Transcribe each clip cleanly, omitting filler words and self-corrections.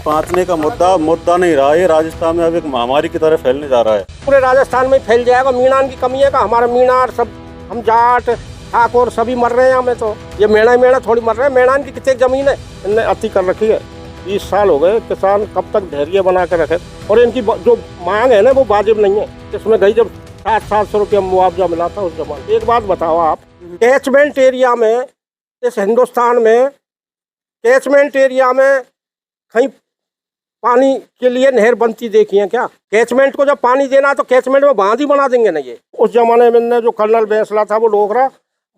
पहुंचने का मुद्दा नहीं रहा। ये राजस्थान में अब एक महामारी की तरह फैलने जा रहा है। पूरे राजस्थान में फैल जाएगा। मीणान की कमी है का हमारा मीणार सब हम जाट ठाकुर सभी मर रहे हैं। हमें तो ये मेणा थोड़ी मर रहे हैं। मेणान की कितनी जमीन है इनने अति कर रखी है। 20 साल हो गए। किसान कब तक धैर्य बना के रखे। और इनकी जो मांग है ना वो वाजिब नहीं है। इसमें गई जब 700 रुपया मुआवजा मिला था उस जमाने। एक बात बताओ आप, कैचमेंट एरिया में इस हिंदुस्तान में कैचमेंट एरिया में कहीं पानी के लिए नहर बनती देखी है क्या? कैचमेंट को जब पानी देना तो कैचमेंट में बांध ही बना देंगे ना। ये उस जमाने में जो कर्नल बैंसला था वो डोगरा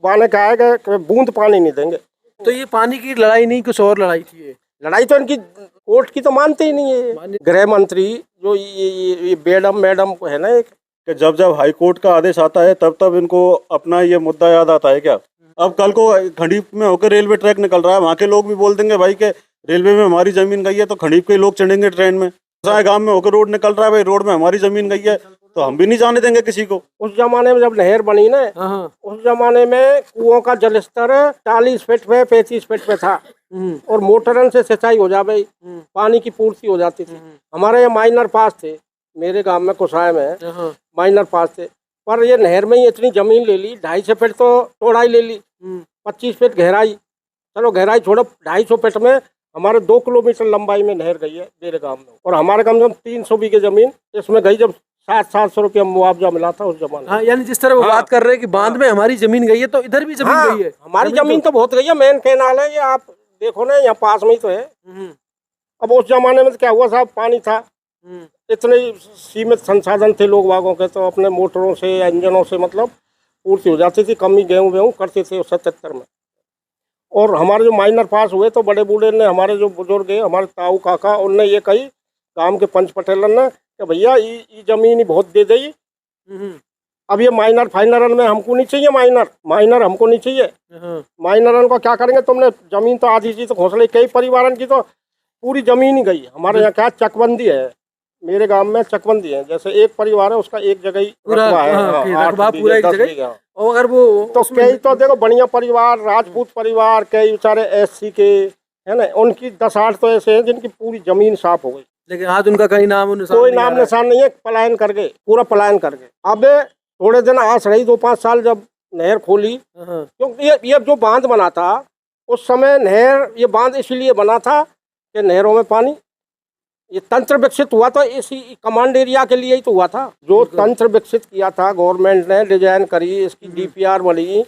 बाने का आएगा कि बूंद पानी नहीं देंगे। तो ये पानी की लड़ाई नहीं, कुछ और लड़ाई थी। ये लड़ाई तो इनकी कोर्ट की तो मानते ही नहीं है। गृह मंत्री जो ये मैडम को है ना एक, कि जब हाई कोर्ट का आदेश आता है तब इनको अपना ये मुद्दा याद आता है क्या? अब कल को खंडीप में होकर रेलवे ट्रैक निकल रहा है, वहाँ के लोग भी बोल देंगे भाई के रेलवे में हमारी जमीन गई है, तो खंडीप के लोग चढ़ेंगे ट्रेन में। गांव में होकर रोड निकल रहा है, भाई रोड में हमारी जमीन गई है, तो हम भी नहीं जाने देंगे किसी को। उस जमाने में जब नहर बनी ना, उस जमाने में कुओं का जलस्तर 40 फीट पे 35 फीट पे था और मोटरन से सिंचाई हो जाए, पानी की पूर्ति हो जाती थी। हमारे यहाँ माइनर पास थे, मेरे गांव में कुसाय में माइनर पास थे। पर ये नहर में ही इतनी जमीन ले ली, 250 फीट तो चौड़ाई ले ली, 25 फीट गहराई। चलो गहराई छोड़ो, 250 फीट में हमारे 2 किलोमीटर लंबाई में नहर गई है मेरे गांव में। और हमारे कम से कम 300 बीघे जमीन इसमें गई जब 700 रुपया मुआवजा मिला था उस जमाने। हाँ, यानी जिस तरह वो बात कर रहे हैं कि बांध में हमारी जमीन गई है, तो इधर भी जमीन गई है। हमारी जमीन तो बहुत गई है। मेन कैनाल है ये, आप देखो ना, यहाँ पास में ही तो है। अब उस जमाने में क्या हुआ साहब, पानी था, इतने सीमित संसाधन थे लोग बागों के, तो अपने मोटरों से इंजनों से मतलब पूर्ति हो जाती थी। कमी गेहूँ करते थे 77 में। और हमारे जो माइनर पास हुए तो बड़े बूढ़े ने, हमारे जो बुजुर्ग है, हमारे ताऊ काका, उनने ये कही गांव के पंच पटेलन ने कि भैया ये जमीन ही बहुत दे दी। अब ये माइनर फाइनरन में हमको नहीं चाहिए, माइनर हमको नहीं चाहिए। माइनरन को क्या करेंगे, तुमने जमीन तो आधी चीज तो घोंसले कई परिवारन की तो पूरी जमीन ही गई। हमारे यहाँ क्या चकबंदी है, मेरे गांव में चकबंदी है। जैसे एक परिवार है उसका एक जगह ही रकबा है, 8 बीघा। अगर वो तो कई तो देखो बढ़िया परिवार, राजपूत परिवार, कई बेचारे SC के है ना, उनकी 10-8 तो ऐसे हैं जिनकी पूरी जमीन साफ हो गई, लेकिन आज उनका कहीं नाम निशान कोई नाम निशान नहीं है। पलायन कर गए, पूरा पलायन कर गए। अब थोड़े दिन आस रही, 2-5 साल जब नहर खोली, क्योंकि ये जो बांध बना था उस समय नहर, ये बांध इसलिए बना था कि नहरों में पानी, ये तंत्र विकसित हुआ था इसी कमांड एरिया के लिए ही तो हुआ था। जो तंत्र विकसित किया था गवर्नमेंट ने, डिजाइन करी, इसकी DPR बनी,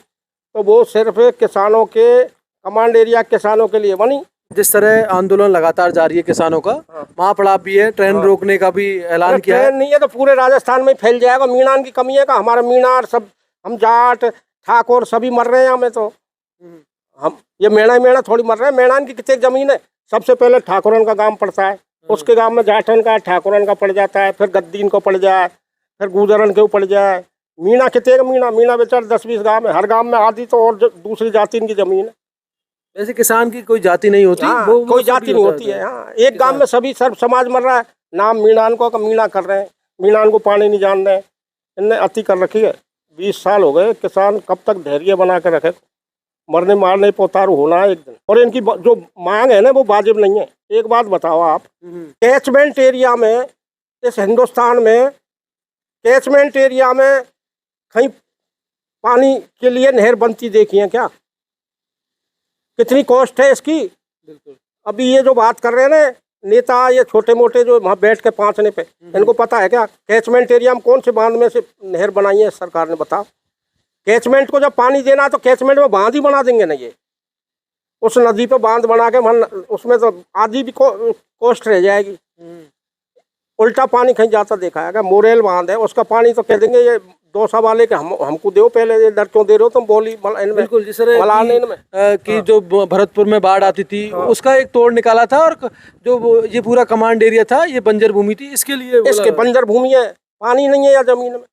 तो वो सिर्फ किसानों के, कमांड एरिया किसानों के लिए बनी। जिस तरह आंदोलन लगातार जारी है किसानों का, महापड़ाव भी है, ट्रेन रोकने का भी ऐलान किया है। ट्रेन नहीं है तो पूरे राजस्थान में फैल जाएगा। मीणान की कमी है का हमारा मीणार सब हम जाट ठाकुर सभी मर रहे हैं। हमें तो हम ये मेणा थोड़ी मर रहे हैं। मेणान की कितनी जमीन है, सबसे पहले ठाकुरन का गांव पड़ता है, उसके गांव में जाटन का ठाकुरन का पड़ जाता है, फिर गद्दीन को पड़ जाए, फिर गुजरन के पड़ जाए। मीणा कितने मीणा बेचार 10-20 गांव में, हर गांव में आधी तो और दूसरी जाति की जमीन है। वैसे किसान की कोई जाति नहीं होती, वो कोई जाति नहीं होती है। हाँ, एक गांव में सभी सर्व समाज मर रहा है, नाम मीणान को मीणा कर रहे हैं, मीणान को पानी नहीं जान रहे हैं। इनने अति कर रखी है। 20 साल हो गए। किसान कब तक धैर्य बना के रखे, मरने मारने पर उतारू होना है एक दिन। और इनकी जो मांग है ना वो वाजिब नहीं है। एक बात बताओ आप, कैचमेंट एरिया में इस हिंदुस्तान में, कैचमेंट एरिया में कहीं पानी के लिए नहर बनती देखी है क्या? कितनी कॉस्ट है इसकी? बिल्कुल। अभी ये जो बात कर रहे हैं ना नेता, ये छोटे मोटे जो वहाँ बैठ के पांचने पे, इनको पता है क्या कैचमेंट एरिया में कौन से बांध में से नहर बनाई है सरकार ने? बताओ। कैचमेंट को जब पानी देना तो कैचमेंट में बांध ही बना देंगे ना। ये उस नदी पे बांध बना के उसमें तो आधी भी कॉस्ट रह जाएगी। उल्टा पानी कहीं जाता देखा है क्या? मोरेल बांध है, उसका पानी तो कह देंगे ये 200 वाले के हमको दो पहले, ये डर क्यों दे रहे हो तुम? बोली बिल्कुल। जिस तरह की जो भरतपुर में बाढ़ आती थी, उसका एक तोड़ निकाला था, और जो ये पूरा कमांड एरिया था ये बंजर भूमि थी, इसके लिए इसके बंजर भूमि है, पानी नहीं है या जमीन में।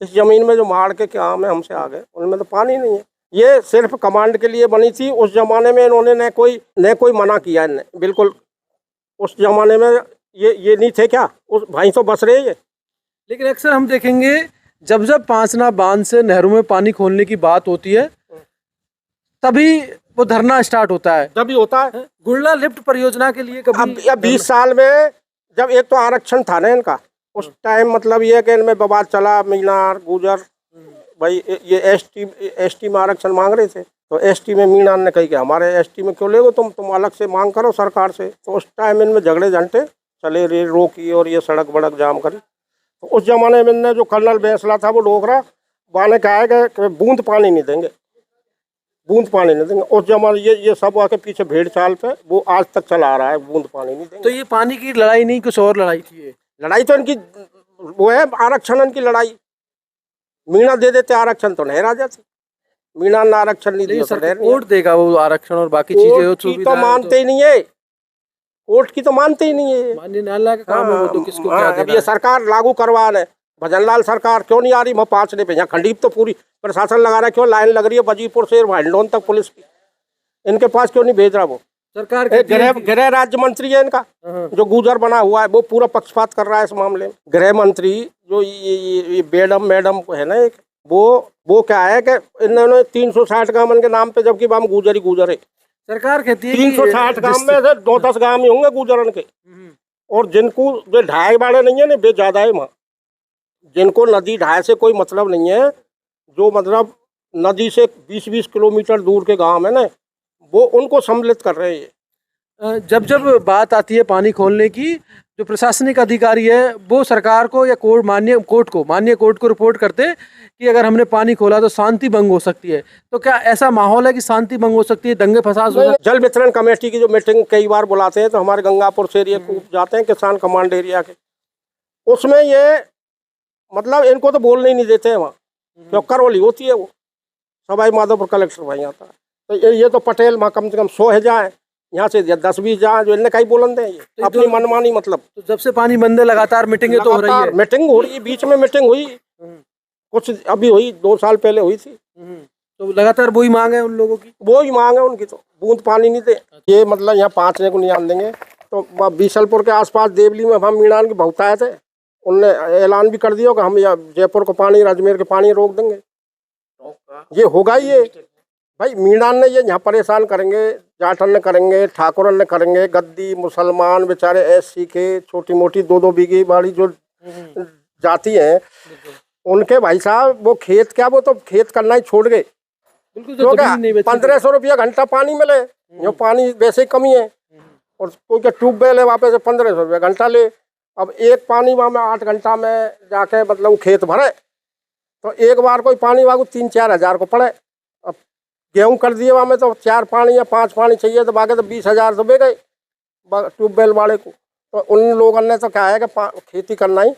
इस जमीन में जो मार के क्या है हमसे आ गए, उनमें तो पानी नहीं है। ये सिर्फ कमांड के लिए बनी थी। उस जमाने में इन्होंने न कोई मना किया इन्हें, बिल्कुल। उस जमाने में ये नहीं थे क्या, उस भाई तो बस रहे ये। लेकिन अक्सर हम देखेंगे जब पांचना बांध से नहरों में पानी खोलने की बात होती है, तभी वो धरना स्टार्ट होता है। जब भी होता है। गुड़ला लिफ्ट परियोजना के लिए अब कभी या 20 साल में जब एक तो आरक्षण था ना इनका, उस टाइम मतलब ये कि इनमें विवाद चला, मीनार गुजर भाई ये एसटी में आरक्षण मांग रहे थे, तो एसटी में मीनार ने कही कि हमारे एसटी में क्यों लेगो तुम अलग से मांग करो सरकार से। तो उस टाइम इनमें झगड़े झंटे चले, रेल रोकी और ये सड़क बड़क जाम करी। तो उस जमाने में इनने जो कर्नल बैंसला था वो डोगरा बाने कहा है कि बूंद पानी नहीं देंगे, बूंद पानी नहीं देंगे। उस जमाने ये सब आके पीछे भेड़ चाल पे वो आज तक चला आ रहा है, बूंद पानी नहीं देंगे। तो ये पानी की लड़ाई नहीं, कुछ और लड़ाई थी ये? लड़ाई तो इनकी वो है आरक्षण इनकी लड़ाई। मीणा दे देते आरक्षण तो नहर आ जाती, मीणा ने आरक्षण नहीं दिया तो नहर नहीं। कोर्ट देगा वो आरक्षण और बाकी चीजें कोर्ट की तो मानते ही नहीं है, कोर्ट की तो मानते ही नहीं है। माननीय न्यायालय का काम है वो, तो किसको क्या अब देना ये है? सरकार लागू करवा रहे, भजनलाल सरकार क्यों नहीं आ रही वहाँ पाँचने पे? यहाँ खंडीप तो पूरी प्रशासन लगा रहा है, क्यों लाइन लग रही है वजीपुर से हिंडौन तक पुलिस की, इनके पास क्यों नहीं भेज रहा? वो सरकार गृह राज्य मंत्री है इनका जो गुजर बना हुआ है, वो पूरा पक्षपात कर रहा है इस मामले में। गृह मंत्री जो ये मैडम है ना एक, वो क्या है कि इन्होंने 360 गांव के नाम पे, जबकि हम गुजर ही गुजर है। सरकार कहती है 360 गांव में से 2-10 गांव ही होंगे गुजरन के, और जिनको जो ढाई बाड़े नहीं है ना वे ज्यादा है वहाँ, जिनको नदी ढाई से कोई मतलब नहीं है, जो मतलब नदी से 20-20 किलोमीटर दूर के गांव है ना, वो उनको सम्मिलित कर रहे हैं। जब जब बात आती है पानी खोलने की, जो प्रशासनिक अधिकारी है वो सरकार को या माननीय कोर्ट को रिपोर्ट करते कि अगर हमने पानी खोला तो शांति भंग हो सकती है। तो क्या ऐसा माहौल है कि शांति भंग हो सकती है, दंगे फसाद हो सकते हैं? जल वितरण कमेटी की जो मीटिंग कई बार बुलाते हैं, तो हमारे गंगापुर से एरिया को जाते हैं किसान कमांड एरिया के, उसमें ये मतलब इनको तो बोलने ही नहीं देते हैं वहाँ, क्यों करवली होती है वो, सवाई माधोपुर कलेक्टर भाई आता है। तो ये तो पटेल वहाँ कम से कम 100 है जाए, यहाँ से 10-20 जाए, जो इनने कहीं बोलन दें, ये अपनी मनमानी। मतलब तो जब से पानी बंद है लगातार मीटिंगें तो हो रही है, मीटिंग हो रही है, बीच में मीटिंग हुई कुछ अभी हुई, 2 साल पहले हुई थी। तो लगातार वही मांग है उन लोगों की, वो ही मांग है उनकी, तो बूंद पानी नहीं दे। ये मतलब यहाँ 5 को नहीं आन देंगे। तो बीसलपुर के आसपास देवली में हम मीणान के बहुत आए थे, उनने ऐलान भी कर दिया कि हम यहाँ जयपुर को पानी, अजमेर के पानी रोक देंगे। ये होगा ही, ये भाई मीणान ने ये यहाँ परेशान करेंगे, जाटन ने करेंगे, ठाकुरन ने करेंगे, गद्दी मुसलमान बेचारे एससी के छोटी मोटी 2-2 बीघे वाली जो जाति हैं, उनके भाई साहब वो खेत क्या, वो तो खेत करना ही छोड़ गए। बिल्कुल 1500 रुपया घंटा पानी मिले, जो पानी वैसे ही कमी है, और कोई क्या ट्यूबवेल है वहाँ पे से 1500 रुपया घंटा ले। अब एक पानी वहाँ में 8 घंटा में जाके मतलब खेत भरे, तो एक बार कोई पानी वहाँ को 3-4 हज़ार को पड़े। अब गेहूँ कर दिए वहाँ में तो 4 पानी या 5 पानी चाहिए, तो बाकी तो 20,000 तो बे गए ट्यूबवेल वाले को। तो उन लोगों ने तो क्या है कि खेती करना ही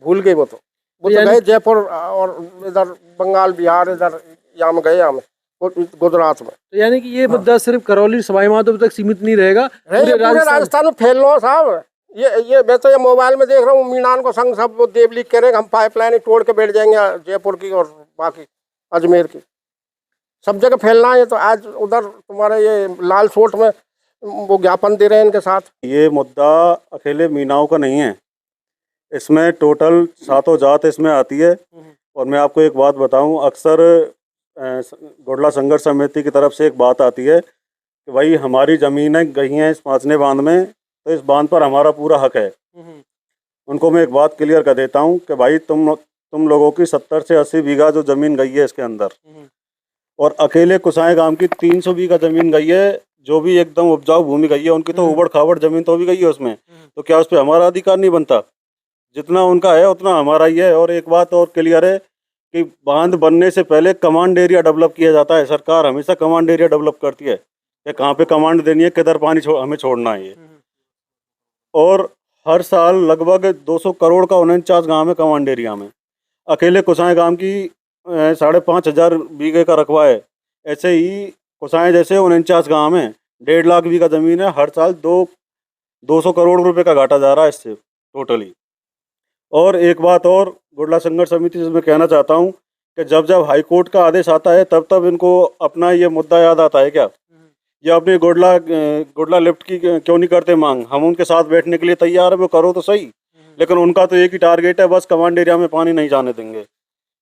भूल गए, वो तो गए जयपुर और इधर बंगाल बिहार इधर यहाँ में गए, यहाँ में गुजरात में। तो यानी कि ये मुद्दा सिर्फ करौली सवाई माधोपुर तक सीमित नहीं रहेगा, पूरे राजस्थान में फैल लो साहब। ये मैं तो ये मोबाइल में देख रहा हूँ, मीणान को संग सब देवली कह रहे हैं हम पाइपलाइन तोड़ के बैठ जाएंगे जयपुर की और बाकी अजमेर की, सब जगह फैलना है। तो आज उधर तुम्हारे ये लाल सोट में वो ज्ञापन दे रहे हैं इनके साथ। ये मुद्दा अकेले मीणाओं का नहीं है, इसमें टोटल 7 जात इसमें आती है। और मैं आपको एक बात बताऊं, अक्सर गुड़ला संघर्ष समिति की तरफ से एक बात आती है कि भाई हमारी ज़मीनें गई हैं इस पांचने बांध में, तो इस बांध पर हमारा पूरा हक है। उनको मैं एक बात क्लियर कर देता हूं कि भाई तुम लोगों की 70 से 80 बीघा जो ज़मीन गई है इसके अंदर, और अकेले कुसाई गांव की 300 बीघा ज़मीन गई है, जो भी एकदम उपजाऊ भूमि गई है उनकी, तो उबड़ खाबड़ ज़मीन तो भी गई है उसमें। तो क्या उस पर हमारा अधिकार नहीं बनता? जितना उनका है उतना हमारा ही है। और एक बात और क्लियर है कि बांध बनने से पहले कमांड एरिया डेवलप किया जाता है। सरकार हमेशा कमांड एरिया डेवलप करती है कि कहाँ पे कमांड देनी है, किधर पानी हमें छोड़ना है ये। और हर साल लगभग 200 करोड़ का 49 गाँव में कमांड एरिया में, अकेले कुसाई गांव की 5,500 बीघे का रकबा है। ऐसे ही कुसाई जैसे 49 गाँव में 1.5 लाख बीघा ज़मीन है, हर साल 200 करोड़ रुपए का घाटा जा रहा है इससे टोटली। और एक बात और गुड़ला संघर्ष समिति से मैं कहना चाहता हूं कि जब जब हाई कोर्ट का आदेश आता है तब इनको अपना ये मुद्दा याद आता है क्या, ये अपने गुड़ला लिफ्ट की क्यों नहीं करते मांग? हम उनके साथ बैठने के लिए तैयार है, वो करो तो सही, लेकिन उनका तो एक ही टारगेट है, बस कमांड एरिया में पानी नहीं जाने देंगे।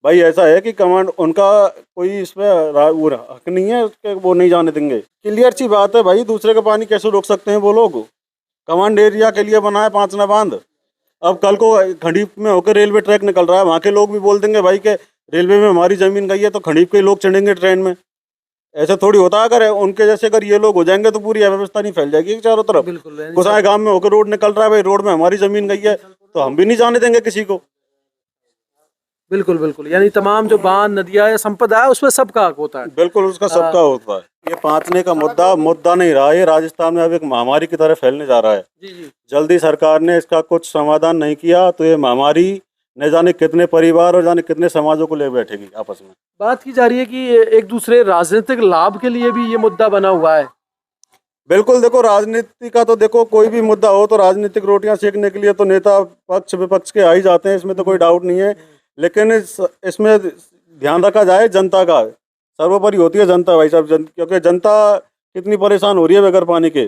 भाई ऐसा है कि कमांड उनका कोई इसमें वो हक नहीं है कि वो नहीं जाने देंगे। क्लियर सी बात है भाई, दूसरे का पानी कैसे रोक सकते हैं वो लोग? कमांड एरिया के लिए बना है पांचना बांध। अब कल को खंडीप में होकर रेलवे ट्रैक निकल रहा है, वहाँ के लोग भी बोल देंगे भाई के रेलवे में हमारी जमीन गई है, तो खंडीप के लोग चढ़ेंगे ट्रेन में। ऐसा थोड़ी होता है। अगर उनके जैसे अगर ये लोग हो जाएंगे तो पूरी अव्यवस्था नहीं फैल जाएगी चारों तरफ। बिल्कुल यानी कुसाई गांव में होकर रोड निकल रहा है, भाई रोड में हमारी जमीन गई है तो हम भी नहीं जाने देंगे किसी को। बिल्कुल बिल्कुल, यानी तमाम जो बांध नदियाँ या संपदा है उसमें सबका हक होता है। बिल्कुल उसका सबका होता है। ये पांचने का मुद्दा नहीं रहा, ये राजस्थान में अब एक महामारी की तरह फैलने जा रहा है। जी जी जल्दी सरकार ने इसका कुछ समाधान नहीं किया तो ये महामारी न जाने कितने परिवार और जाने कितने समाजों को ले बैठेगी आपस में। बात की जा रही है कि एक दूसरे राजनीतिक लाभ के लिए भी ये मुद्दा बना हुआ है। बिल्कुल, देखो राजनीति का तो देखो कोई भी मुद्दा हो तो राजनीतिक रोटियां सेकने के लिए तो नेता पक्ष विपक्ष के आ ही जाते हैं, इसमें तो कोई डाउट नहीं है। लेकिन इसमें ध्यान रखा जाए जनता का, सर्वोपरि होती है जनता भाई साहब। क्योंकि जनता कितनी परेशान हो रही है बगैर पानी के।